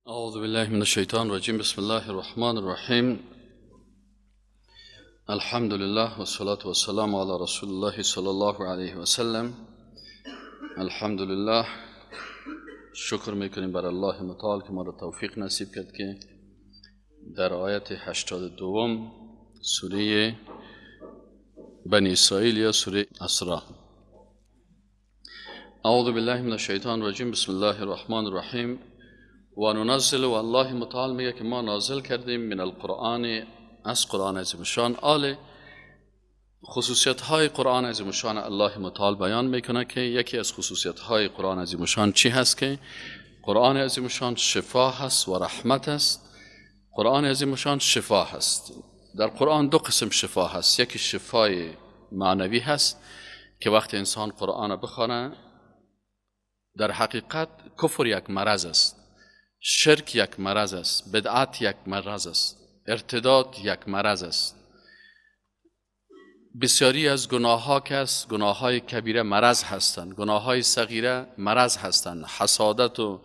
أعوذ بالله من الشيطان الرجيم. بسم الله الرحمن الرحيم. الحمد لله والصلاة والسلام على رسول الله صلى الله عليه وسلم. الحمد لله، شکر میکنیم بر الله متعال که ما را توفیق نصیب کرد که در آیت 82 سوره بنی اسرائیل یا سوره اسراء. اعوذ بالله من الشیطان الرجیم. بسم الله الرحمن الرحیم. و ننزل، و الله متعال میگه که ما نازل کردیم من القرآن، از قرآن عظیمشان. خصوصیت های قرآن عظیمشان الله متعال بیان میکنه که یکی از خصوصیت های قرآن عظیمشان چی هست؟ که قرآن عظیمشان شفا هست و رحمت است. قرآن عظیمشان شفا هست. در قرآن دو قسم شفا هست. یکی شفای معنوی هست که وقتی انسان قرآن بخونه، در حقیقت کفر یک مرض است، شرک یک مرض است، بدعت یک مرض است، ارتداد یک مرض است. بسیاری از گناه ها که است، گناه های کبیره مرض هستند، گناه های صغیره مرض هستند. حسادت و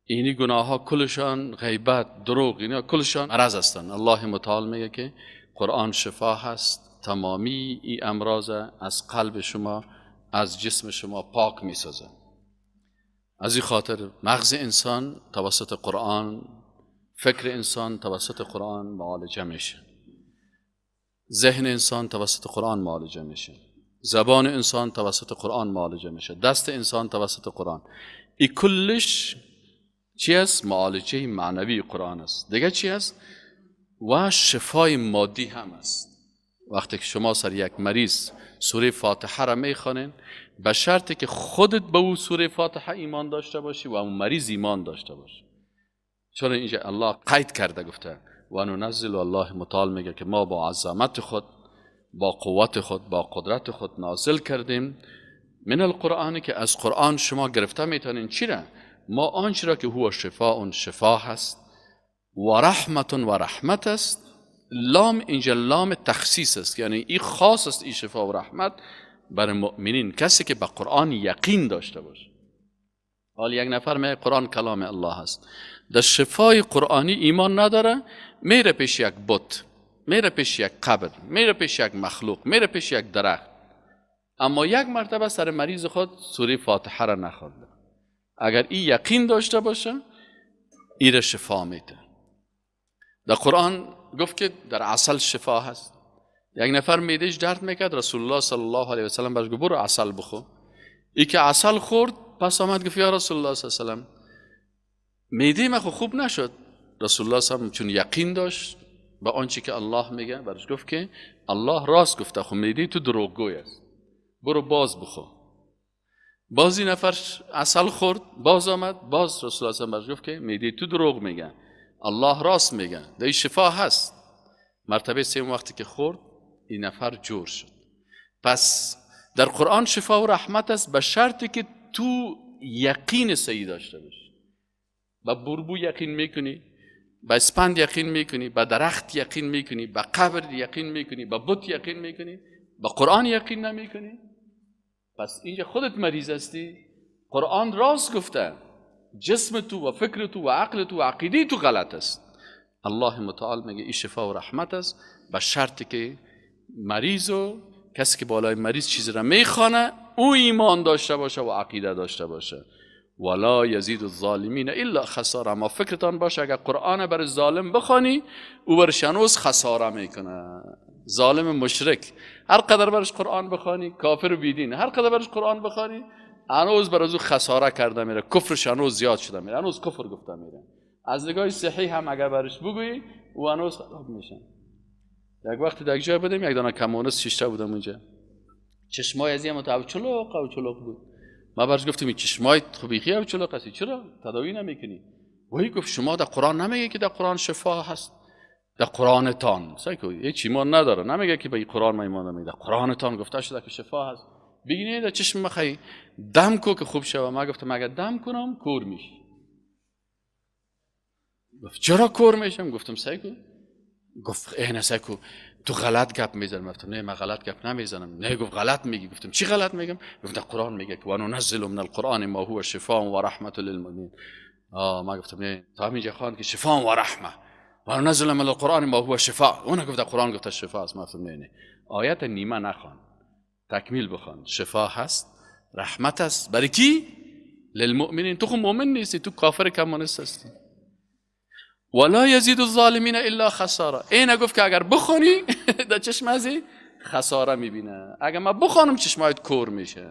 اینی گناه ها کلشان، غیبت، دروغ، اینا کلشان مرض هستند. الله متعال میگه که قرآن شفا هست، تمامی این امراض از قلب شما، از جسم شما پاک میسازه. از این خاطر مغز انسان توسط قرآن، فکر انسان توسط قرآن معالجه میشه، ذهن انسان توسط قرآن معالجه میشه، زبان انسان توسط قرآن معالجه میشه، دست انسان توسط قرآن. این کلش چی است؟ معالجه معنوی قرآن است. دیگه چی است؟ و شفای مادی هم است. وقتی که شما سر یک مریض سوره فاتحه را میخوانین، به شرطی که خودت به او سوره فاتحه ایمان داشته باشی و اون مریض ایمان داشته باشه. چون اینجا الله قید کرده، گفته و ننزل، الله متعال میگه که ما با عظمت خود، با قوت خود، با قدرت خود نازل کردیم من القرآن، که از قرآن شما گرفته میتونین چی را؟ ما آنچه را که هو شفاء، شفا هست، و رحمت، و رحمت است. لام اینجا لام تخصیص است، یعنی این خاص است، این شفا و رحمت برای مؤمنین، کسی که به قرآن یقین داشته باشه. حال یک نفر میگه قرآن کلام الله است، در شفای قرآنی ایمان نداره، میره پیش یک بت، میره پیش یک قبر، میره پیش یک مخلوق، میره پیش یک درخت، اما یک مرتبه سر مریض خود سوره فاتحه را نخونده. اگر این یقین داشته باشه، این را شفا میده. در قرآن گفت که در عسل شفا هست. یک نفر میدهش درد میکرد، رسول الله صلی الله علیه و سلم برش گفت برو عسل بخور. ای که عسل خورد، پس آمد گفت یا رسول الله صلی الله علیه و سلم میده من خوب نشد. رسول الله صلی الله علیه و سلم چون یقین داشت به آنچه که الله میگه، برش گفت که الله راست گفته، خب میده تو دروغگوی است، برو باز بخور. بازی نفر عسل خورد، باز آمد، باز رسول الله صلی الله علیه و سلم برش گفت که میده تو دروغ میگه، الله راست میگه، در شفا هست. مرتبه سوم وقتی که خورد، این نفر جور شد. پس در قرآن شفا و رحمت است، به شرطی که تو یقین صحیح داشته باشی. به بربو یقین میکنی، به اسپند یقین میکنی، به درخت یقین میکنی، به قبر یقین میکنی، به بت یقین میکنی، به قرآن یقین نمیکنی، پس اینجا خودت مریض هستی. قرآن راست گفته، جسم تو و فکر تو و عقل تو و عقیده تو غلط است. الله متعال میگه این شفا و رحمت است، به شرطی که مریض و کسی که بالای مریض چیزی را میخوانه او ایمان داشته باشه و عقیده داشته باشه. ولا یزید الظالمین الا خسارا. اما فکرتان باشه اگر قرآن بر ظالم بخوانی، او برش هنوز خساره میکنه. ظالم مشرک هر قدر برش قرآن بخوانی، کافر و بیدین هر قدر برش قرآن بخوانی، هنوز بر او خساره کرده میره، کفرش هنوز زیاد شده میره، هنوز کفر گفته میره. از نگاه صحیح هم اگر برش بگویی، او هنوز خراب میشه. یک وقت در جای بودم، یک دانه کمونست شیشته بودم اونجا، چشمای از این متعب چلوق بود. ما برش گفتم این چشمای طبیعی و چلوق هستی، چرا تداوی نمیکنی؟ وای گفت شما در قرآن نمیگه که در قرآن شفا هست؟ در قرآن تان سایکو هیچ ایمان نداره، نمیگه که به این قرآن ما ایمان نمیده. در قرآن تان گفته شده که شفا هست. بگینید در چشم مخی دم کو که خوب شوه. ما گفتم اگه دم کنم کور میشی. گفت چرا کور میشم؟ گفتم سایکو. گفت نه سایکو تو غلط گپ میزنم. گفتم نه من غلط گپ نمیزنم. نه گفت غلط میگی. گفتم چی غلط میگم؟ گفت قرآن میگه که و ننزل من القرآن ما هو شفاء و رحمت للمؤمنین. ما گفتم نه، تا همینجا خوان که شفا و رحمه و نزل من القرآن ما هو شفا، اون گفت قرآن گفت شفا است. ما گفتم نه، آیت نیمه نخوان، تکمیل بخوان. شفا هست، رحمت است. برای کی؟ للمؤمنین. تو خود مؤمن نیستی، تو کافر کمونیست هستی. ولا یزید الظالمین الا خسارا. این گفت که اگر بخونی در چشم ازی خساره میبینه، اگر ما بخونم چشمایت کور میشه.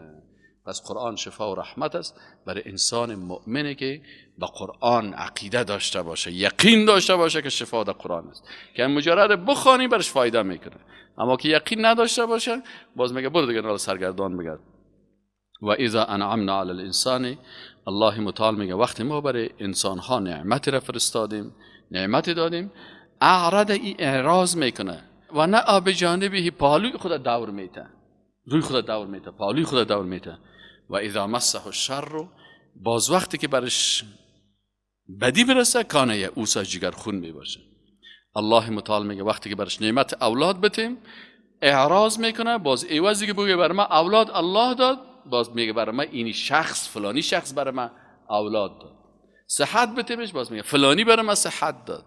پس قرآن شفا و رحمت است برای انسان مؤمنه که به قرآن عقیده داشته باشه، یقین داشته باشه که شفا در قرآن است، که مجرد بخونی برش فایده میکنه. اما که یقین نداشته باشه باز میگه برو دیگه نال سرگردان بگرد. و اذا انعمنا علی الانسان، الله متعال میگه وقتی ما برای انسان ها نعمت را فرستادیم، نعمت دادیم، اعرض، اعراض میکنه و نه به جانبه، پالوی خود دور میته، روی خود دور میته، پالوی خود دور میته. و اذا مسه الشر، باز وقتی که برش بدی برسه، کانه یئوسا، جگر خون میباشه. الله متعال میگه وقتی که برش نعمت اولاد بتیم اعراض میکنه، باز ایوازی که بگه برای ما اولاد الله داد، باز میگه برای ما اینی شخص فلانی شخص برای ما اولاد داد. صحت بتیمش باز میگه فلانی برای ما صحت داد.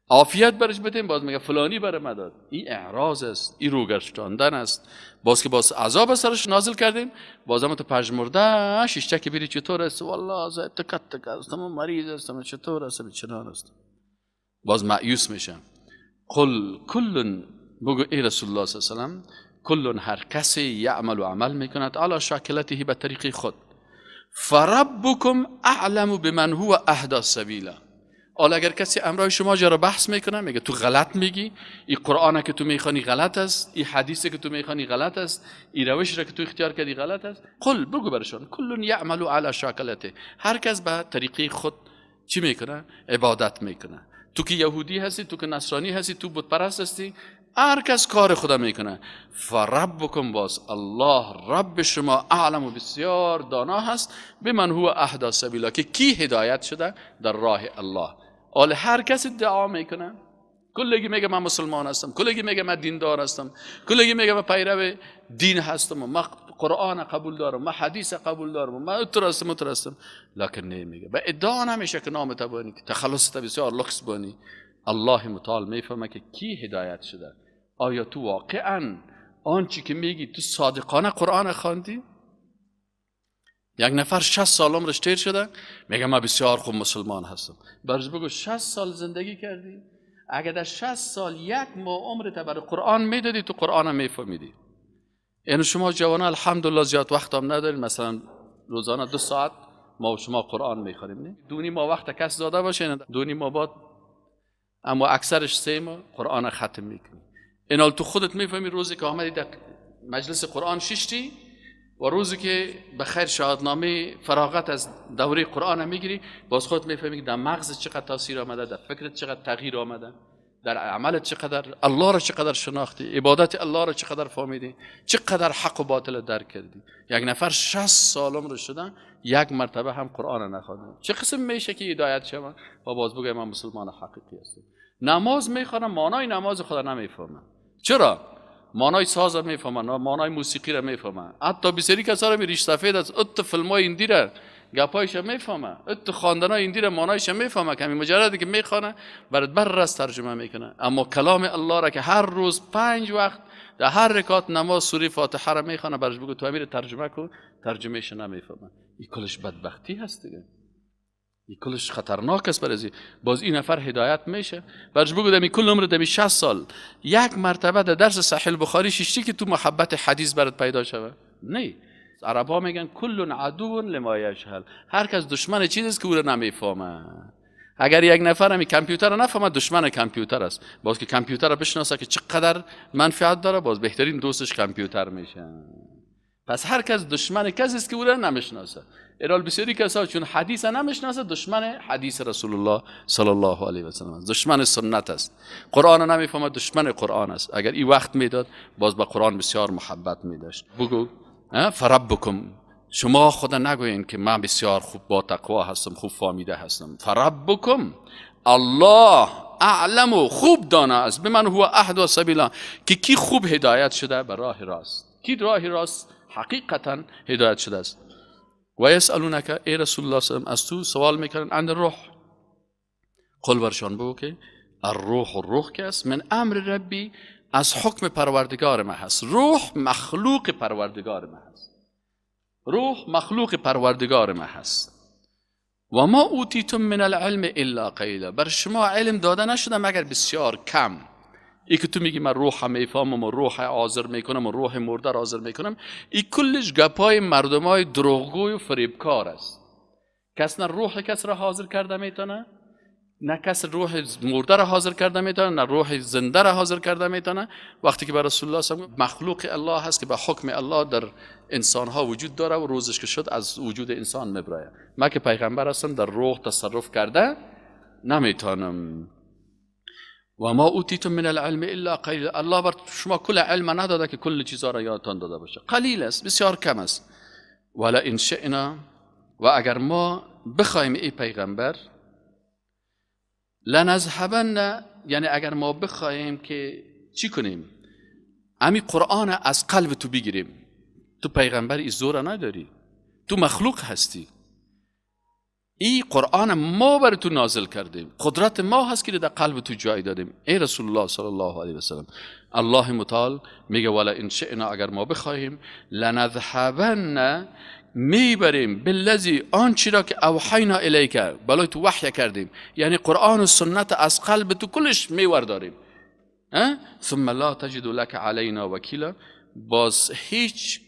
عافیت برش بتیم باز میگه فلانی برای ما داد. این اعراض است، این روگرداندن است. باز که باز عذاب سرش نازل کردیم، باز هم تو پژمرده شیشته که بیری چطور است، والله از تکت هستم، مریض هستم، چطور است، چنان است. باز مایوس میشم. قل کل، بگو ای رسول الله صلی الله علیه و سلم، کل، هر کسی یعمل و عمل میکند علی شاکلته، به طریق خود. فربکم اعلم بمن هو اهدی سبیلا. حالا اگر کسی امرای شما جا را بحث میکنه، میگه تو غلط میگی، این قرآن که تو میخوانی غلط است، این حدیث که تو میخوانی غلط است، این روش را که تو اختیار کردی غلط است، قل، بگو برشان کل یعمل علی شاکلته، هر کس به طریق خود چی میکنه؟ عبادت میکنه. تو که یهودی هستی، تو که نصرانی هستی، تو بت پرست هستی، هر کس کار خدا میکنه. فربکم، باز الله رب شما اعلم و بسیار دانا هست بمن هو اهدی سبیلا، که کی هدایت شده در راه الله. حال هر کس ادعا میکنه، کلگی میگه من مسلمان هستم، کلگی میگه من دیندار هستم، کلگی میگه من پیرو دین هستم، من قرآن قبول دارم، من حدیث قبول دارم، من اتر هستم، لکن نمیگه. و ادعا نمیشه که نام تبانی، که تخلص تا بسیار لخص بانی. الله متعال میفهمه که کی هدایت شده. آیا تو واقعا آنچه که میگی تو صادقانه قرآن خواندی؟ یک نفر 60 سال عمرش تیر شده میگه من بسیار خوب مسلمان هستم. برش بگو 60 سال زندگی کردی؟ اگر در 60 سال یک ماه عمرت برای قرآن میدادی، تو قرآن میفهمیدی. یعنی شما جوانان الحمدلله زیاد وقت هم ندارید، مثلا روزانه 2 ساعت ما و شما قرآن میخوریم، نه؟ 2.5 ماه وقت کس داده باشه، 2.5 ماه بعد، اما اکثرش 3 ماه قرآن ختم میکنی. اینال تو خودت میفهمی روزی که آمدی در مجلس قرآن ششتی و روزی که به خیر شهادتنامه فراغت از دوره قرآن میگیری، باز خودت میفهمی که در مغزت چقدر تاثیر آمده، در فکرت چقدر تغییر آمده، در عملت چقدر الله را چقدر شناختی، عبادت الله را چقدر فهمیدی، چقدر حق و باطل درک کردی. یک نفر 60 سال عمر شدن یک مرتبه هم قرآن نخوانده، چه قسم میشه که هدایت شوم و باز بگم من مسلمان حقیقی هستم؟ نماز میخوانم، معنای نماز خدا نمیفهمم. چرا؟ معنای ساز میفهمن، معنای موسیقی را میفهمن. حتی بسیاری کسا را ریش سفید از ات فیلمای ایندی را گپایش میفهمه، ات خواندنای ایندی را معنایش میفهمه، که همین مجردی که میخوانه بر از ترجمه میکنه. اما کلام الله را که هر روز 5 وقت در هر رکعت نماز سوره فاتحه را میخوانه، برش بگو تو امیر ترجمه کن، ترجمهش نمیفهمه. این کلش بدبختی هست دیگه، این کلش خطرناک است. برای باز این نفر هدایت میشه. برش بگو دمی کل عمر دمی 60 سال یک مرتبه در درس صحیح البخاری ششتی که تو محبت حدیث برات پیدا شوه؟ نه. عربا میگن کل عدو لما یجهل، هر کس دشمن چیزی است که او را نمیفهمه. اگر یک نفر همی کامپیوتر را نفهمه، دشمن کامپیوتر است. باز که کامپیوتر را بشناسه که چقدر منفعت داره، باز بهترین دوستش کامپیوتر میشه. پس هر کس دشمن کسی است که او را نمیشناسه. ارال بسیاری کسا چون حدیث نمیشناسه، دشمن حدیث رسول الله صلی الله علیه و سلم است، دشمن سنت است. قرآن نمیفهمه، دشمن قرآن است. اگر این وقت میداد، باز به قرآن بسیار محبت میداشت. بگو فربکم، شما خدا نگوین که من بسیار خوب با تقوا هستم، خوب فهمیده هستم. فربکم الله اعلم، خوب دانا است بمن هو اهدی سبیلا، که کی خوب هدایت شده به راه راست، کی راه راست حقیقتا هدایت شده است. و یسالونک ای رسول الله صلی الله علیه و از تو سوال میکنن عن الروح، قل برشان بگو که الروح، الروح که است من امر ربی، از حکم پروردگار ما هست. روح مخلوق پروردگار ما هست، روح مخلوق پروردگار ما هست. و ما اوتیتم من العلم الا قلیلا، بر شما علم داده نشده مگر بسیار کم. ای که تو میگی من روح میفهمم و روح حاضر میکنم و روح مرده را حاضر میکنم، این کلش گپای مردمای دروغگوی و فریبکار است. کس نه روح کس را حاضر کرده میتونه، نه کس روح مرده را حاضر کرده میتونه، نه روح زنده را حاضر کرده میتونه. وقتی که بر رسول الله صلی الله علیه و مخلوق الله هست که به حکم الله در انسان ها وجود داره و روزش که شد از وجود انسان میبره. من که پیغمبر هستم در روح تصرف کرده نمیتونم. و ما اوتیتم من العلم الا قلیلا، الله بر شما کل علم نداده که کل چیزا را یادتان داده باشه، قلیل است، بسیار کم است. ولا ان شئنا، و اگر ما بخوایم ای پیغمبر، لنذهبن، یعنی اگر ما بخوایم که چی کنیم، امی قرآن از قلب تو بگیریم. تو پیغمبر ای زور نداری، تو مخلوق هستی، این قرآن ما بر تو نازل کردیم، قدرت ما هست که در قلب تو جای دادیم ای رسول الله صلی الله علیه و سلم. الله متعال میگه ولا ان شئنا، اگر ما بخواهیم، لنذهبن، میبریم بالذی، آنچه را که اوحینا الیک، بلای تو وحی کردیم، یعنی قرآن و سنت از قلب تو کلش میورداریم. ثم لا تجد لك علینا وکیلا، باز هیچ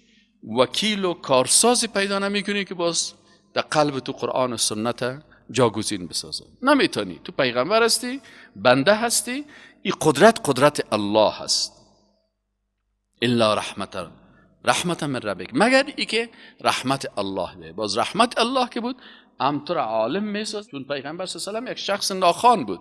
وکیل و کارسازی پیدا نمیکنی که باز در قلب تو قرآن و سنت جاگزین بسازه. نمیتونی، تو پیغمبر هستی، بنده هستی، این قدرت الله هست. الا رحمت من ربک، مگر ای که رحمت الله به. باز رحمت الله که بود هم تو را عالم میساز، چون پیغمبر صلی الله علیه و یک شخص ناخوان بود.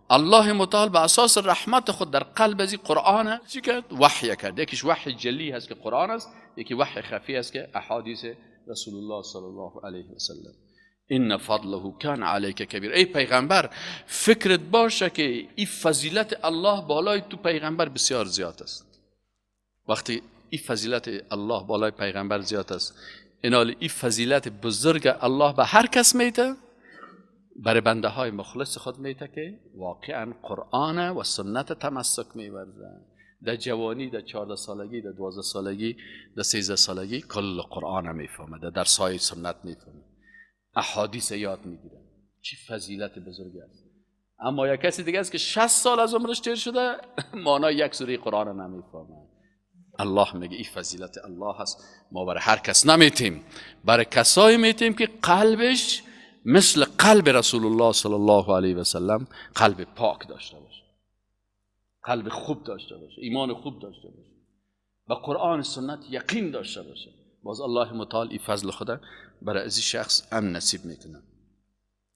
الله متعال به اساس رحمت خود در قلب از قرآن چی کرد؟ وحی کرد. یکیش وحی جلی هست که قرآن است، یکی وحی خفی است که احادیث رسول الله صلی الله علیه و سلم. ان فضله کان علیک کبیر، ای پیغمبر فکرت باشه که این فضیلت الله بالای تو پیغمبر بسیار زیاد است. وقتی این فضیلت الله بالای پیغمبر زیاد است، اینال این فضیلت بزرگ الله به هر کس میده، برای بنده های مخلص خود میده که واقعا قرآن و سنت تمسک میورزن. در جوانی، در 14 سالگی، در 12 سالگی، در 13 سالگی کل قرآن میفهمه، در سایه سنت میفهمه، احادیث یاد میگیره. چی فضیلت بزرگی است. اما یک کسی دیگه است که 60 سال از عمرش تیر شده معنای یک سوره قرآن نمیفهمه. الله میگه این فضیلت الله هست، ما برای هر کس نمیتیم، برای کسایی میتیم که قلبش مثل قلب رسول الله صلی الله علیه و سلم قلب پاک داشته باشه، قلب خوب داشته باشه، ایمان خوب داشته باشه، و قرآن سنت یقین داشته باشه. باز الله متعال این فضل خدا برای از شخص هم نصیب میکنه.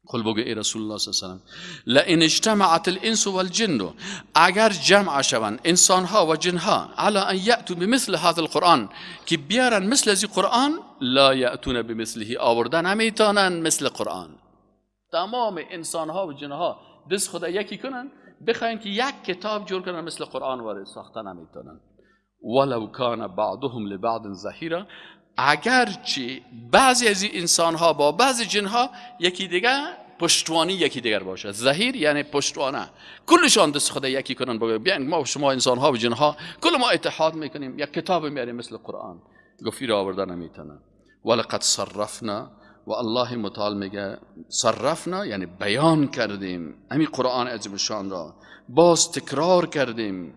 قل بگو ای رسول الله صلی الله علیه و سلم، لئن اجتمعت الانس والجن، اگر جمع شوند انسان ها و جن ها، علی ان یاتوا بمثل هذا القرآن، که بیارن مثل از قرآن، لا یاتون بمثله، آوردن نمیتونن مثل قرآن. تمام انسان ها و جن ها دست خدا یکی کنن، بخواین که یک کتاب جور کنن مثل قرآن وارد ساخته نمیتونن. ولو کان بعضهم لبعض ظهیرا، اگرچه بعضی از این انسان ها با بعضی جن ها یکی دیگر پشتوانی یکی دیگر باشه. ظهیر یعنی پشتوانه، کلشان دست خدا یکی کنن، بگن بیاین ما شما انسان ها و جن ها کل ما اتحاد میکنیم، یک کتاب میاریم مثل قرآن. گفتی را آورده نمیتونن. ولقد صرفنا، و الله متعال میگه صرفنا یعنی بیان کردیم همین قرآن عظیم شان را، باز تکرار کردیم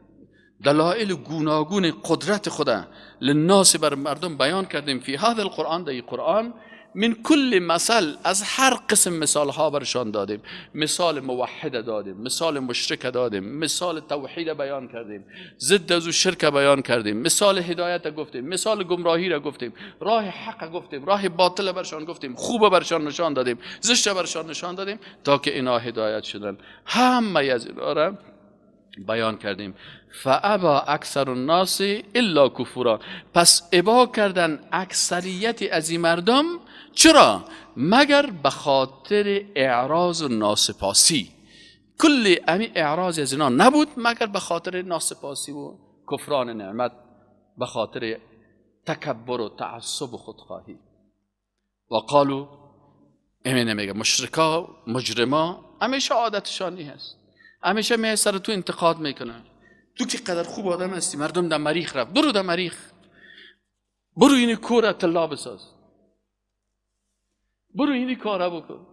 دلائل گوناگون قدرت خدا للناس، بر مردم بیان کردیم، فی هذا القرآن، در این قرآن، من کل مثل، از هر قسم مثال ها برشان دادیم. مثال موحد دادیم، مثال مشرک دادیم، مثال توحید بیان کردیم، ضد از شرک بیان کردیم، مثال هدایت گفتیم، مثال گمراهی را گفتیم، راه حق گفتیم، راه باطل برشان گفتیم، خوب برشان نشان دادیم، زشت برشان نشان دادیم، تا که اینا هدایت شدن. همه از اینا را بیان کردیم. فابا اکثر الناس الا کفورا، پس ابا کردن اکثریت از این مردم. چرا؟ مگر به خاطر اعراض و ناسپاسی. کل امی اعراض از اینا نبود مگر به خاطر ناسپاسی و کفران نعمت، به خاطر تکبر و تعصب و خودخواهی. و قالو امینه میگه مشرکا مجرما همیشه عادتشانی هست، همیشه می سر تو انتقاد میکنن. تو که قدر خوب آدم هستی، مردم در مریخ رفت، برو در مریخ، برو این کور طلا بساز، برو این کارا بکن.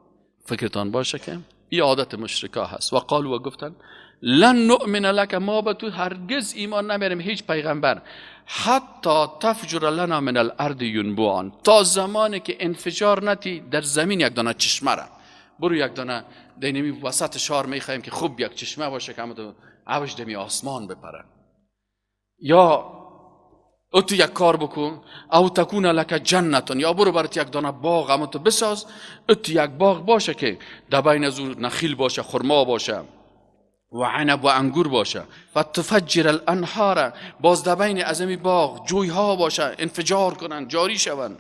فکرتان باشه که این عادت مشرکا هست. و قالو و گفتن لن نؤمن لك، ما به تو هرگز ایمان نمیاریم، هیچ پیغمبر، حتی تفجر لنا من الارض ینبوعا، تا زمانی که انفجار نتی در زمین یک دانه چشمه را. برو یک دانه دینمی وسط شهر میخوایم که خوب یک چشمه باشه که همه تو عوج دمی آسمان بپره، یا تو یک کار بکن او تکون لک جنتون، یا برو برات یک دانه باغ همه تو بساز، تو یک باغ باشه که در بین از نخیل باشه، خرما باشه و عنب و انگور باشه، فتفجر الانهار، باز در بین از این باغ جوی ها باشه، انفجار کنن، جاری شون،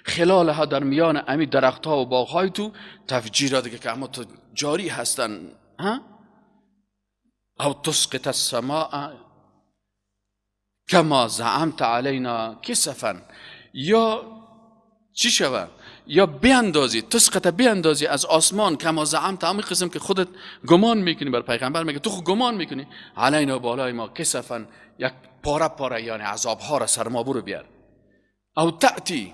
خلالها، در میان امی درخت ها و باغ های تو تفجیر دیگه که اما تو جاری هستن. او تسقط السماء کما زعمت علینا کسفا، یا چی شود، یا بیاندازی، تسقط بیاندازی از آسمان، کما زعمت، همین قسم که خودت گمان میکنی، بر پیغمبر میگه تو خود گمان میکنی، علینا بالای ما کسفا، یک پاره پاره، یعنی عذاب ها را سر ما برو بیار. او تأتی،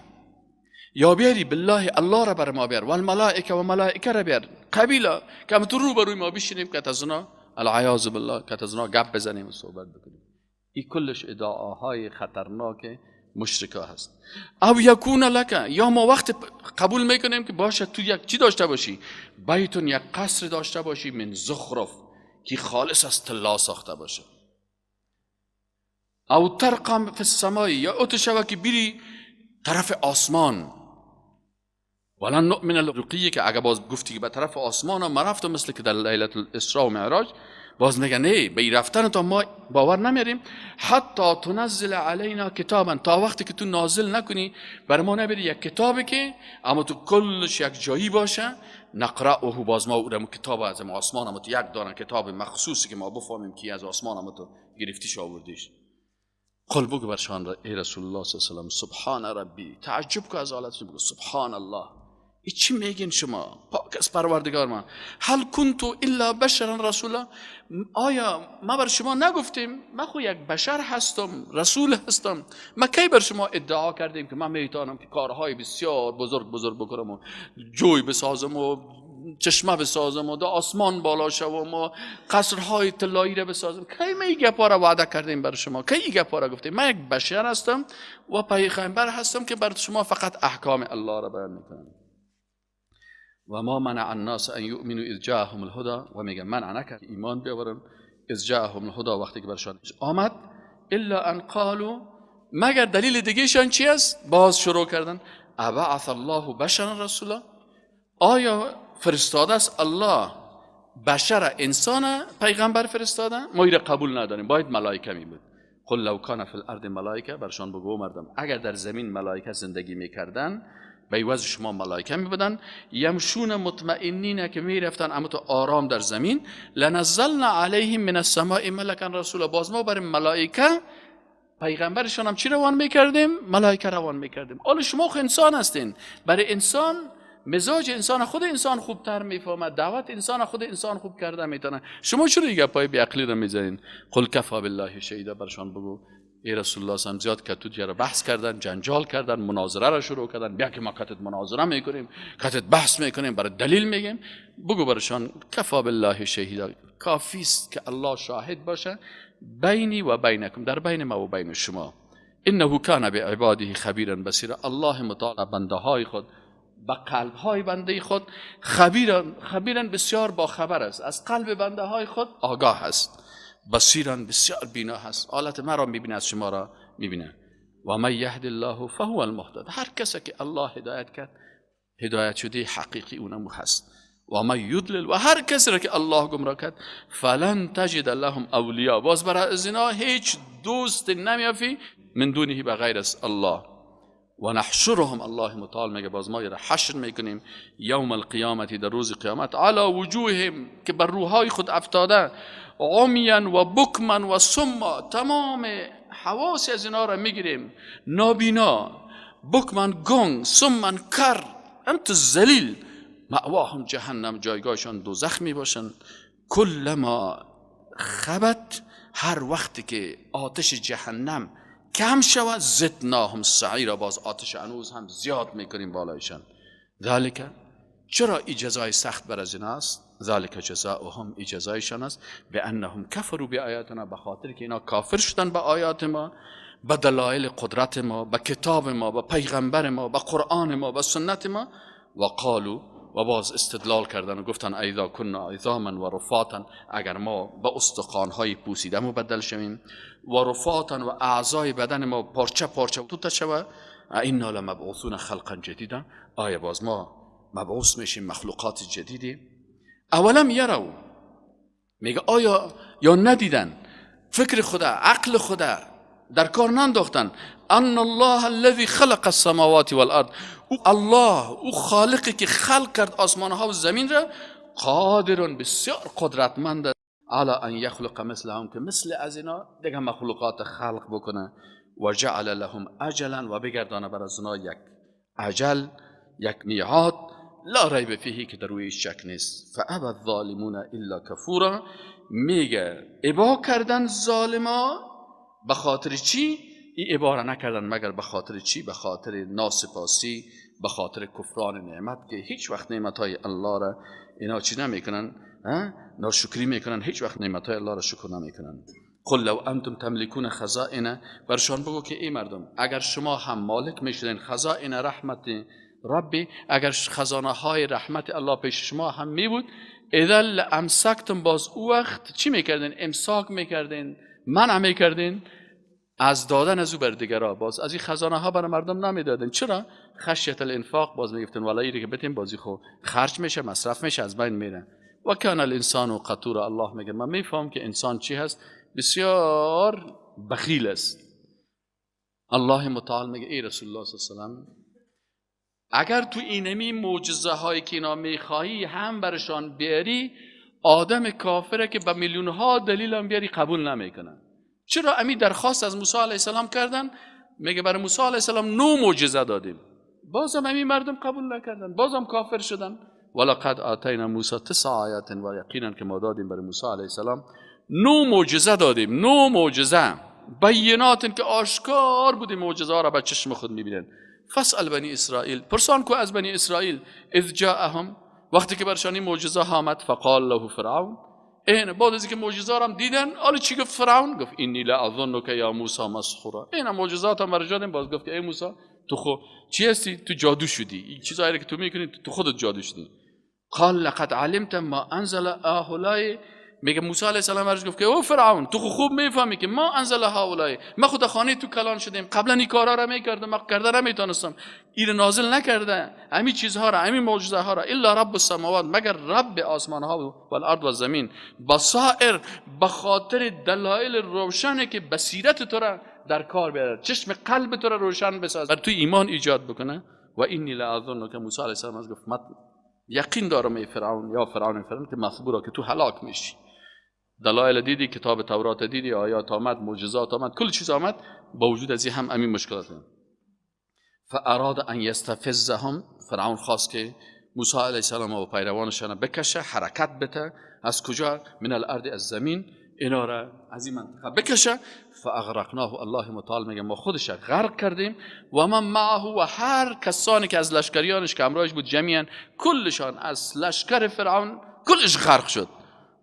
یا بیاری بالله الله را بر ما بیار، و الملائکه و ملائکه را بیار، قبیله که هم تو رو بروی ما بشینیم که تزنا العیاذ بالله که تزنا گپ بزنیم و صحبت بکنیم. این کلش ادعاهای خطرناک مشرکا هست. او یکون لک، یا ما وقت قبول میکنیم که باشه تو یک چی داشته باشی، بیتون یک قصر داشته باشی من زخرف که خالص از طلا ساخته باشه، او ترقم فی السماء، یا او تشوه که بری طرف آسمان، ولن نؤمن لرقیه، که اگه باز گفتی که به طرف آسمان هم رفتم، مثل که در لیلة الاسراء و معراج، باز میگه نه، به رفتن تا ما باور نمیاریم، حتی تنزل علینا کتابا، تا وقتی که تو نازل نکنی بر ما، نبری یک کتابی که اما تو کلش یک جایی باشه، نقرأه، باز ما اون کتاب از آسمان، اما تو یک دانه کتاب مخصوصی که ما بفهمیم کی از آسمان اما تو گرفتیش آوردیش. قل بگو برشان ای رسول الله صلی الله علیه و سلم سبحان ربی، تعجب که از حالتش، بگو سبحان الله، ای چی میگین شما؟ پاک از پروردگار من. هل کنتو الا بشرا رسولا، آیا ما بر شما نگفتیم من خو یک بشر هستم، رسول هستم؟ ما کی بر شما ادعا کردیم که من میتونم که کارهای بسیار بزرگ بکنم و جوی بسازم و چشمه بسازم و در آسمان بالا شوم و قصرهای طلایی را بسازم؟ کی ما این گپا را وعده کردیم بر شما؟ کی این گپا را گفتیم؟ من یک بشر هستم و پیغمبر هستم که بر شما فقط احکام الله را بیان میکنم. و ما منع الناس ان یؤمنوا اذ جاءهم الهدى، و میگه منع نکرد ایمان بیاورن اذ جاءهم الهدى، وقتی که برشان آمد، الا ان قالوا، مگر دلیل دیگه شان چی است؟ باز شروع کردن ابعث الله بشرا رسولا، آیا فرستاده است الله بشر انسان پیغمبر فرستاده؟ ما این قبول نداریم، باید ملائکه می بود. قل لو کان فی الارض ملائکه، برشان بگو مردم اگر در زمین ملائکه زندگی میکردن، به عوض شما ملائکه میبودن، یمشون مطمئنین، که میرفتن اما تو آرام در زمین، لنزلنا علیهم من السماء ملکا رسولا، باز ما برای ملائکه پیغمبرشان هم چی روان میکردیم؟ ملائکه روان میکردیم. حالا شما خود انسان هستین، برای انسان مزاج انسان خود انسان خوبتر میفهمه، دعوت انسان خود انسان خوب کرده میتونه، شما چرا دیگه پای بی عقلی رو میزنین؟ قل کفا بالله شهیدا، برشان بگو ای رسول الله صلی زیاد کتوت را بحث کردن، جنجال کردن، مناظره را شروع کردن، بیا که ما کتت مناظره میکنیم، کتت بحث میکنیم، برای دلیل میگیم. بگو برشان کفا بالله شهیدا، کافی است که الله شاهد باشه بینی و بینکم، در بین ما و بین شما. انه کان بعباده خبیرا بصیرا، الله مطالع بنده های خود، با قلب های بنده خود خبیرا بسیار با خبر است، از قلب بنده های خود آگاه است، بصیرا بسیار بینا هست، حالت ما را میبینه، از شما را میبینه. و من یهد الله فهو المهتد، هر کسی که الله هدایت کرد، هدایت شده حقیقی اونم هست. و من یضلل، و هر کسی را که الله گمراه کرد، فلن تجد لهم اولیاء، باز برای از اینا هیچ دوست نمیافی من دونه بغیر از الله. و نحشرهم، الله متعال میگه باز ما را حشر میکنیم یوم القیامت، در روز قیامت، علی وجوههم، که بر روحای خود افتاده، عمیا و بکما و صما، تمام حواس از اینا را میگیریم، نابینا بکمن گنگ سمن کر، انت ذلیل، مأواهم جهنم، جایگاهشان دوزخ می باشن. کلما خبت، هر وقتی که آتش جهنم کم شود، زدناهم سعیرا، باز آتش هنوز هم زیاد میکنیم بالایشان. ذالک، چرا این جزای سخت بر از این است؟ ذالک جزاؤهم، این جزایشان است، به انهم کفروا بآیاتنا، به خاطر که اینا کافر شدن به آیات ما، به دلایل قدرت ما، به کتاب ما، به پیغمبر ما، به قرآن ما، به سنت ما. و قالو، و باز استدلال کردن و گفتن ایذا کنا عظاما و رفاتا، اگر ما به استخوان‌های پوسیده مبدل شویم، و رفاتا و اعضای بدن ما پارچه پارچه توته شود، اینا لمبعوثون خلقا جدیدا، آیا باز ما مبعوث میشیم مخلوقات جدیدی؟ اولم یرو، میگه آیا یا ندیدن، فکر خدا، عقل خدا در کار ننداختن، ان الله الذي خلق السماوات والارض، او الله، او خالقی که خلق کرد آسمان ها و زمین را، قادر، بسیار قدرتمند است، علی ان یخلق مثلهم، که مثل از اینا دیگه مخلوقات خلق بکنه، و جعل لهم اجلا، و بگردانه بر از یک اجل، یک میعاد، لا ریب فیه، که در روی شک نیست. فابى الظالمون الا کفورا، میگه ابا کردن ظالما، به خاطر چی؟ این اباره نکردن مگر به خاطر چی؟ به خاطر ناسپاسی، به خاطر کفران نعمت، که هیچ وقت نعمتهای الله را اینا چی نمیکنن، ناشکری میکنن، هیچ وقت نعمتهای الله را شکر نمیکنن. قل لو انتم تملكون خزائن، برشان بگو که ای مردم، اگر شما هم مالک میشدین خزائن رحمت ربی، اگر خزانه های رحمت الله پیش شما هم می بود، اذا لامسکتم، باز او وقت چی میکردین؟ امساک میکردین، منع میکردین از دادن از او بر دیگرها، باز از این خزانه ها برای مردم نمیدادین. چرا؟ خشیت الانفاق، باز میگفتن والا اینی که بتیم بازی خو خرج میشه، مصرف میشه، از بین میره. و کان الانسان قتورا، الله میگه من میفهم که انسان چی هست، بسیار بخیل است. الله متعال میگه ای رسول الله صلی الله علیه و سلم، اگر تو اینمی معجزه هایی که اینا میخواهی هم برشان بیاری، آدم کافره که به میلیون ها دلیل هم بیاری قبول نمیکنن. چرا؟ امی درخواست از موسی علیه السلام کردن، میگه برای موسی علیه السلام 9 معجزه دادیم، بازم امی مردم قبول نکردن، بازم کافر شدن. ولقد آتینا موسی 9 آیات، و یقینا که ما دادیم برای موسی علیه السلام 9 معجزه دادیم، 9 معجزه بینات که آشکار بود، معجزه ها را به چشم خود میبینن. فاسأل بنی اسرائیل، پرسان کو از بنی اسرائیل، اذ جاءهم، وقتی که برشانی معجزه ها آمد، فقال له فرعون، این بعد از اینکه معجزه را دیدن، حالا چی گفت فرعون؟ گفت انی لاظنک یا موسی مسحورا، این معجزات هم برجادیم، باز گفت که ای موسی تو خو چی هستی؟ تو جادو شدی، این چیزایی که تو میکنی تو خودت جادو شدی. قال لقد علمت ما انزل هؤلاء، میگه موسی علیه السلام ورش گفت که او فرعون تو خوب میفهمی که ما انزل هؤلاء، ما خود خانه تو کلان شدیم، قبلا این کارا را میکردم، ما کرده نمیتونستم، این نازل نکرده همین چیزها را، همین معجزه ها را، الا رب السماوات، مگر رب آسمان ها و الارض و زمین، بصائر، بخاطر دلایل روشنه که بصیرت تو را در کار بیاره، چشم قلب تو را روشن بساز، بر تو ایمان ایجاد بکنه. و انی لاظنک، موسی علیه السلام گفت من یقین دارم ای فرعون، یا فرعون که مصبورا، که تو هلاک میشی. دلایل دیدی، کتاب تورات دیدی، آیات آمد، معجزات آمد، کل چیز آمد، با وجود از این هم همین مشکلات هم. فاراد ان یستفزهم، فرعون خواست که موسی علیه السلام و پیروانشان بکشه، حرکت بده، از کجا؟ من الارض، از زمین، اینا را از این منطقه بکشه. فاغرقناه، الله متعال میگه ما خودش غرق کردیم، و من معه، و هر کسانی که از لشکریانش که همراهش بود جميعا، کلشان از لشکر فرعون کلش غرق شد.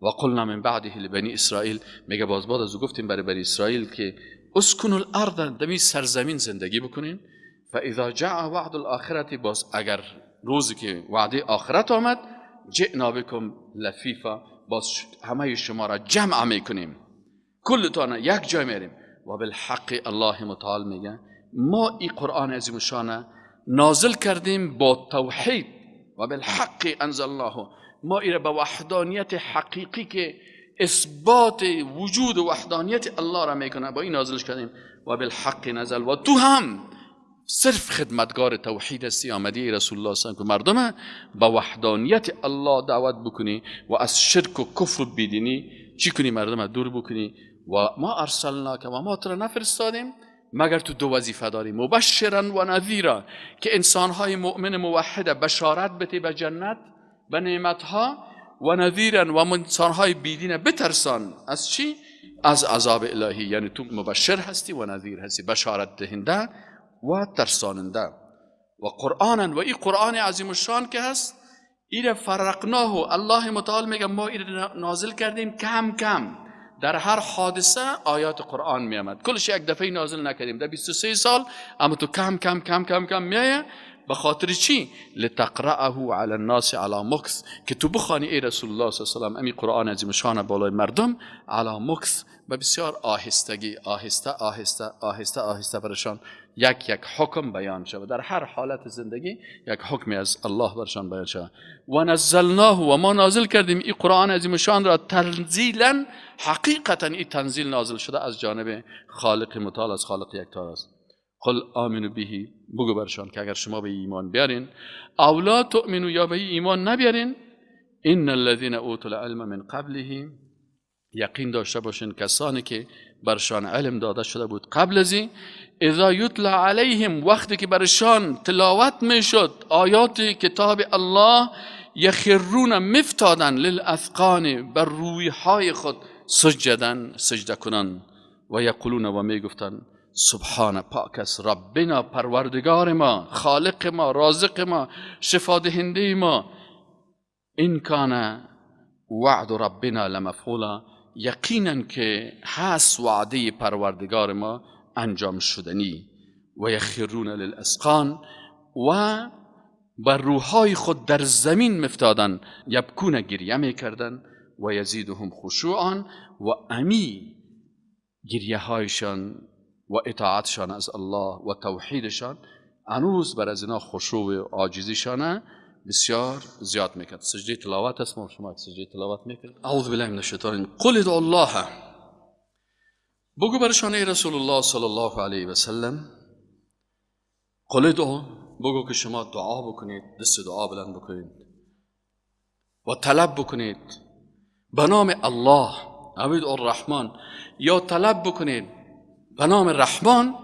و قلنا من بعده لبنی اسرائیل، میگه باز بعد از گفتیم برای بنی اسرائیل که اسکنوا الارض، دمی سرزمین زندگی بکنین، فاذا جاء وعد الاخره، باز اگر روزی که وعده آخرت آمد، جئنا بكم لفیفا، باز همه شما را جمع میکنیم، کلتان یک جای میریم. و بالحق، الله متعال میگه ما این قرآن عظیم شانه نازل کردیم با توحید، و بالحق انزل الله، ما ایره به وحدانیت حقیقی که اثبات وجود و وحدانیت الله را میکنه، با این نازلش کردیم. و بالحق نزل، و تو هم صرف خدمتگار توحید هستی، آمدی رسول الله صلی الله علیه و مردم به وحدانیت الله دعوت بکنی، و از شرک و کفر و بیدینی چی کنی؟ مردم دور بکنی. و ما ارسلناک، و ما تو را نفرستادیم مگر تو دو وظیفه داری، مبشرا و نذیرا، که انسانهای مؤمن موحد بشارت بده به جنت به نعمتها، و نذیرا و انسانهای بیدین بترسان از چی؟ از عذاب الهی. یعنی تو مبشر هستی و نذیر هستی، بشارت دهنده و ترساننده. و قرآنا، و این قرآن عظیم الشان که هست، این فرقناه، الله متعال میگه ما این نازل کردیم کم کم. در هر حادثه آیات قرآن می آمد، کلش یک دفعه نازل نکردیم در 23 سال، اما تو کم کم کم کم کم میایه. به خاطر چی؟ لتقرأه علی الناس علی مکث، که تو بخوانی ای رسول الله صلی الله علیه و آله امی قرآن عظیم شان بالای مردم علی مکث، و بسیار آهستگی، آهسته آهسته آهسته آهسته برشان یک حکم بیان شود. در هر حالت زندگی یک حکمی از الله برشان بیان شود. و نزلناه، و ما نازل کردیم این قرآن عظیم شان را تنزیلا، حقیقتا این تنزیل نازل شده از جانب خالق متعال، از خالق یکتا است. قل آمنو بهی، بگو برشان که اگر شما به ایمان بیارین، او لا تؤمنو، یا به ایمان نبیارین، ان الذين اوتوا العلم من قبله، یقین داشته باشین کسانی که برشان علم داده شده بود قبل از این، اذا یتلی علیهم، وقتی که برشان تلاوت میشد آیات کتاب الله، یخرون، مفتادن، للاذقان، بر روی های خود، سجده کنن، و یقولون، و میگفتن، سبحان، پاک است، ربنا، پروردگار ما، خالق ما، رازق ما، شفا دهنده ما، این کان وعد ربنا لمفعولا، یقینا که هست وعده پروردگار ما انجام شدنی. و یخرون للاذقان، و بر روحای خود در زمین مفتادن، یبکون، گریه میکردن، و یزیدهم خشوعا، و امی گریه هایشان و اطاعتشان از الله و توحیدشان هنوز بر از اینا خشوع و عاجزیشان بسیار زیاد میکرد. سجده تلاوت است، ما شما سجده تلاوت میکرد. اعوذ بالله من الشیطان. قل ادعوا الله، بگو برشان ای رسول الله صلی الله علیه و سلم، قل ادعوا، بگو که شما دعا بکنید، دست دعا بلند بکنید و طلب بکنید به نام الله، او ادعوا الرحمن، یا طلب بکنید به نام رحمان،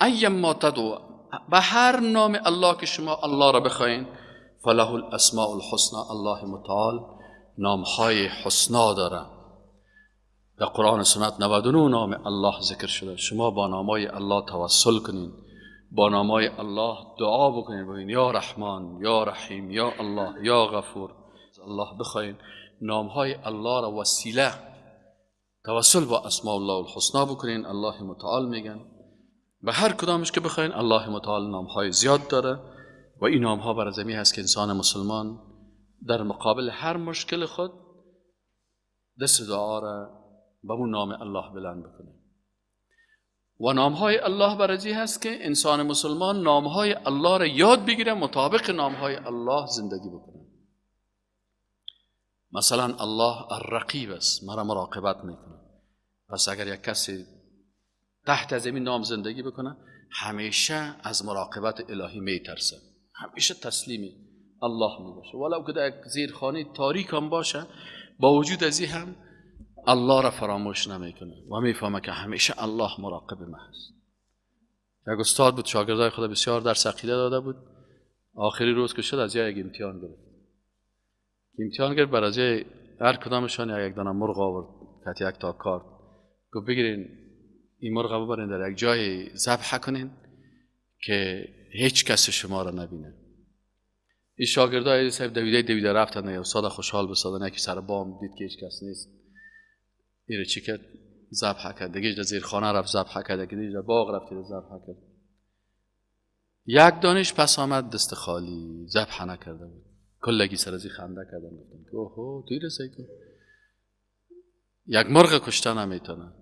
ایما تدعو، به هر نام الله که شما الله را بخواین، فله الاسماء الحسنى، الله متعال نامهای حسنا داره. در قرآن و سنت 99 نام الله ذکر شده. شما با نامهای الله توسل کنین، با نامهای الله دعا بکنین، بگین یا رحمان، یا رحیم، یا الله، یا غفور، الله بخواین. نامهای الله را وسیله توسل با اسماء الله الحسنا بکنین. الله متعال میگن به هر کدامش که بخواین. الله متعال نامهای زیاد داره و این نامها بر زمین هست که انسان مسلمان در مقابل هر مشکل خود دست دعا را به اون نام الله بلند بکنه. و نامهای الله بر زمین هست که انسان مسلمان نامهای الله را یاد بگیره، مطابق نامهای الله زندگی بکنه. مثلا الله الرقیب است، مرا مراقبت میکنه. پس اگر یک کسی تحت زمین نام زندگی بکنه، همیشه از مراقبت الهی میترسه، همیشه تسلیم الله میباشه، ولو که در زیر خانه تاریک هم باشه، با وجود از این هم الله را فراموش نمیکنه و میفهمه که همیشه الله مراقب ما هست. یک استاد بود، شاگردای خدا بسیار درس عقیده داده بود. آخری روز که شد از یک امتحان گرفت. امتحان گرفت، بر از هر کدامشان یک دانه مرغ آورد، کتی یک تا کارت، گفت بگیرین این مرغ ببرین در یک جای ذبح کنین که هیچ کس شما را نبینه. این شاگردای صاحب دویده رفتن، یا استاد خوشحال بساده نه که سر بام دید که هیچ کس نیست، میره چی کرد؟ ذبح کرد. دیگه در زیر خانه رفت ذبح کرد، دیگه در باغ رفت ذبح کرد. یک دانش پس آمد دست خالی، ذبح نکرده بود. کلگی سر از این خنده کردن، گفتن اوهو توی رسید که یک مرغ کشته نمیتونه.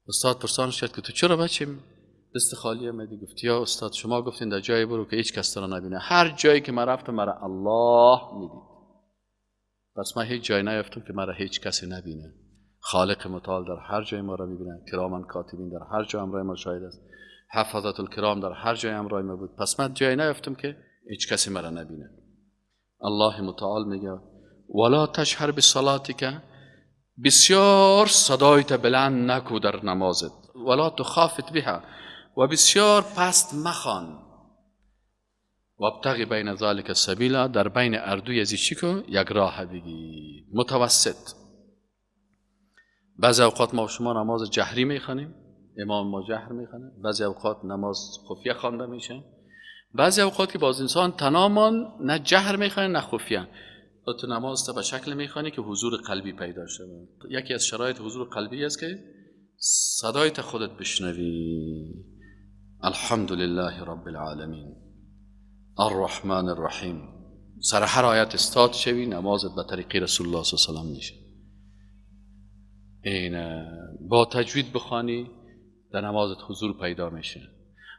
استاد پرسانش کرد که تو چرا بچه دست خالی آمدی؟ گفت یا استاد شما گفتین در جایی برو که هیچ کس تو را نبینه، هر جایی که من رفتم مرا الله میدید، پس من هیچ جایی نیفتم که مرا هیچ کسی نبینه. خالق متعال در هر جای ما را میبینه، کرامن کاتبین در هر جای امرای ما شاهد است، حفظت الکرام در هر جای امرای ما بود، پس من جایی نیفتم که هیچ کسی مرا نبینه. الله متعال میگه ولا تجهر بصلاتک، بسیار صدایت بلند نکو در نمازت. ولا تخافت بها و بسیار پست مخوان وابتغی بین ذلک السبیل، در بین اردوی ازی چی کن؟ یک راه بگی متوسط. بعضی اوقات ما شما نماز جهری میخوانیم، امام ما جهر میخونه، بعضی اوقات نماز خفیه خوانده میشه، بعضی اوقات که باز انسان تنامان نه جهر میخونه نه خفیه، تو نماز تا به شکل میخوانی که حضور قلبی پیدا شد. یکی از شرایط حضور قلبی است که صدایت خودت بشنوی. الحمد لله رب العالمین الرحمن الرحیم، سر هر آیت استاد شوی، نمازت به طریق رسول الله صلی الله علیه و میشه. این با تجوید بخوانی در نمازت حضور پیدا میشه،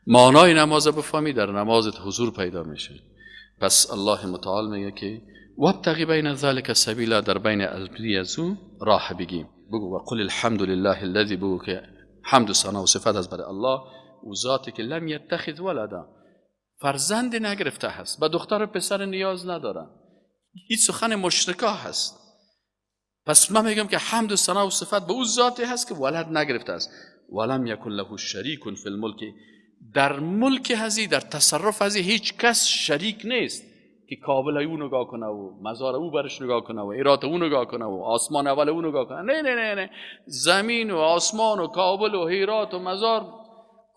معنای نماز بفهمی در نمازت حضور پیدا میشه. پس الله متعال میگه که وابتغی بین ذلک السبیل، در بین ازو راه بگیم. بگو و قل الحمد لله الذی، بگو که حمد و ثنا و صفت از برای الله و ذاتی که لم یتخذ ولدا، فرزند نگرفته هست، به دختر و پسر نیاز نداره. این سخن مشرکا هست. پس من میگم که حمد و ثنا و صفت به او ذاتی هست که ولد نگرفته است. ولم یکن له شریک فی الملک، در ملک هزی، در تصرف هزی هیچ کس شریک نیست که کابل او نگاه کنه و مزار او برش نگاه کنه و ایرات او نگاه کنه و آسمان اول او نگاه کنه. نه نه نه نه، زمین و آسمان و کابل و هیرات و مزار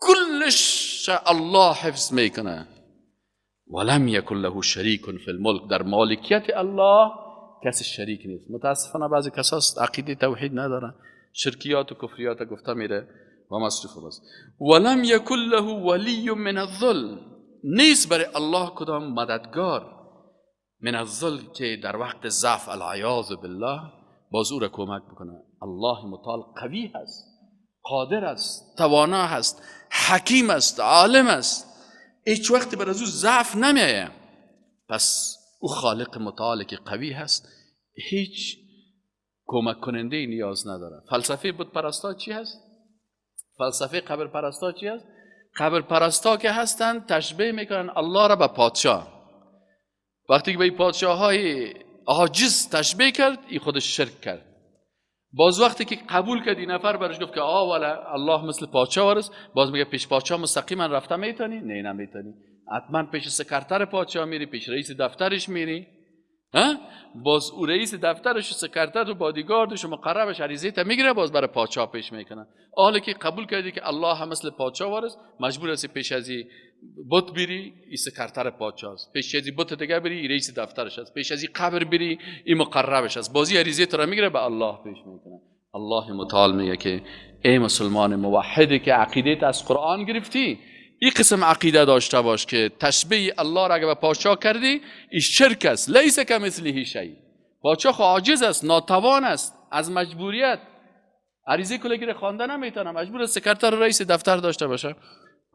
کلش الله حفظ میکنه. ولم یکن له شریک فی الملک، در مالکیت الله کسی شریک نیست. متاسفانه بعضی کسا عقیده توحید ندارن، شرکیات و کفریات گفته میره و مصرف بس. ولم یکن له ولی من الظل، نیست برای الله کدام مددگار من الظل که در وقت ضعف العیاذ بالله باز او را کمک بکنه. الله متعال قوی هست، قادر است، توانا هست، حکیم است، عالم است، هیچ وقت بر از او ضعف نمیایه. پس او خالق متعال که قوی هست، هیچ کمک کننده نیاز نداره. فلسفه بت پرستا چی هست؟ فلسفه قبر پرستا چی هست؟ قبر پرستا که هستن تشبیه میکنن الله را به پادشاه. وقتی که به پادشاه های عاجز تشبیه کرد، این خودش شرک کرد. باز وقتی که قبول کرد این نفر برش گفت که والا الله مثل پادشاه وارست، باز میگه پیش پادشاه مستقیما رفته میتونی؟ نه نمیتونی، حتما پیش سکرتر پادشاه میری، پیش رئیس دفترش میری. باز او رئیس دفترش و سکرتر و بادیگاردش و مقربش عریضه تا میگیره، باز برای پادشاه پیش میکنه. حالا که قبول کردی که الله هم مثل پادشاه وارست، مجبور هستی پیش از بت بری، این سکرتر پادشاه است، پیش از بت دیگه بری، این رئیس دفترش است، پیش از قبر بری، این مقربش است، بازی عریضه تو را میگیره به الله پیش میکنه. الله متعال میگه که ای مسلمان موحدی که عقیدت از قرآن گرفتی، این قسم عقیده داشته باش که تشبیه الله را اگه به پادشاه کردی، این شرک است. لیس کمثله شیء، پادشاه عاجز است، ناتوان است، از مجبوریت عریضه کلگیر خوانده نمیتونه، مجبور است سکرتر و رئیس دفتر داشته باشه.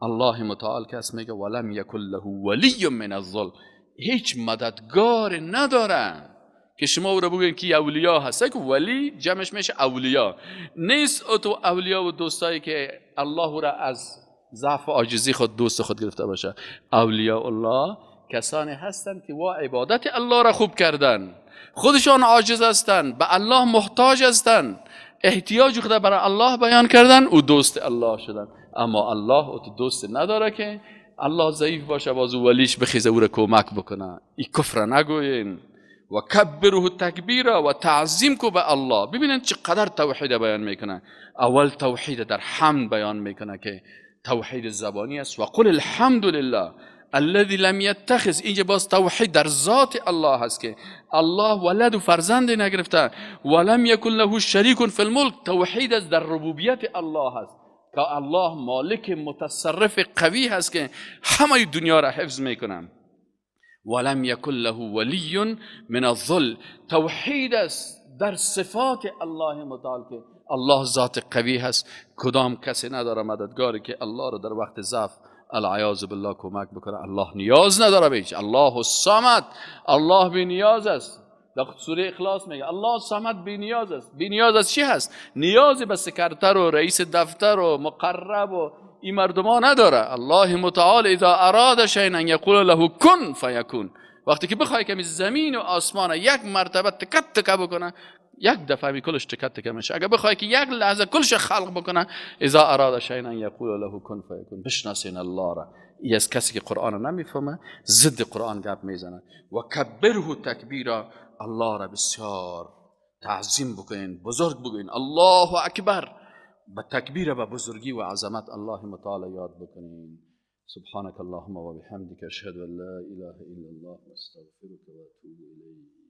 الله متعال کس میگه ولم یکن له ولی من الظل، هیچ مددگار نداره که شما او را بگوین که اولیا هست. که ولی جمعش میشه اولیا، نیست تو اولیا و دوستایی که الله را از ضعف و عاجزی خود دوست خود گرفته باشه. اولیاء الله کسانی هستند که وا عبادت الله را خوب کردن، خودشان عاجز هستند، به الله محتاج هستند، احتیاج خود برای الله بیان کردن، او دوست الله شدن. اما الله او دوست نداره که الله ضعیف باشه باز ولیش بخیزه او را کمک بکنه. این کفر نگوین و کبره تکبیرا و تعظیم کو به الله. ببینن چقدر توحید بیان میکنه. اول توحید در حمد بیان میکنه که توحید زبانی است و قل الحمد لله الذي لم يتخذ، اینجا باز توحید در ذات الله هست که الله ولد و فرزند نگرفته. ولم یکن له شریک فی الملک، توحید از در ربوبیت الله هست که الله مالک متصرف قوی هست که همه دنیا را حفظ میکنه. ولم یکن له ولی من الظل، توحید است در صفات الله متعال که الله ذات قوی هست، کدام کسی نداره مددگاری که الله رو در وقت ضعف العیاذ بالله کمک بکنه. الله نیاز نداره بهش، الله الصمد، الله بی نیاز است. در سوره اخلاص میگه الله صمد بی نیاز است. بی نیاز از چی هست؟ نیازی به سکرتر و رئیس دفتر و مقرب و این مردما نداره. الله متعال اذا اراد شیئا ان یقول له کن فیکون، وقتی که بخوای که زمین و آسمان یک مرتبه تکت تکه بکنه، یک دفعه می کلش تکت تکه میشه. اگر بخوای که یک لحظه کلش خلق بکنه، اذا اراد شیئا ان یقول له کن فیکون. بشناسین الله را. این از کسی که قرآن رو نمیفهمه ضد قرآن گپ میزنه. و کبره تکبیرا، الله را بسیار تعظیم بکنین، بزرگ بگوین الله اکبر، با تکبیر و بزرگی و عظمت الله متعال یاد بکنین. سبحانك اللهم وبحمدك اشهد ان لا اله الا الله واستغفرك واتوب اليك.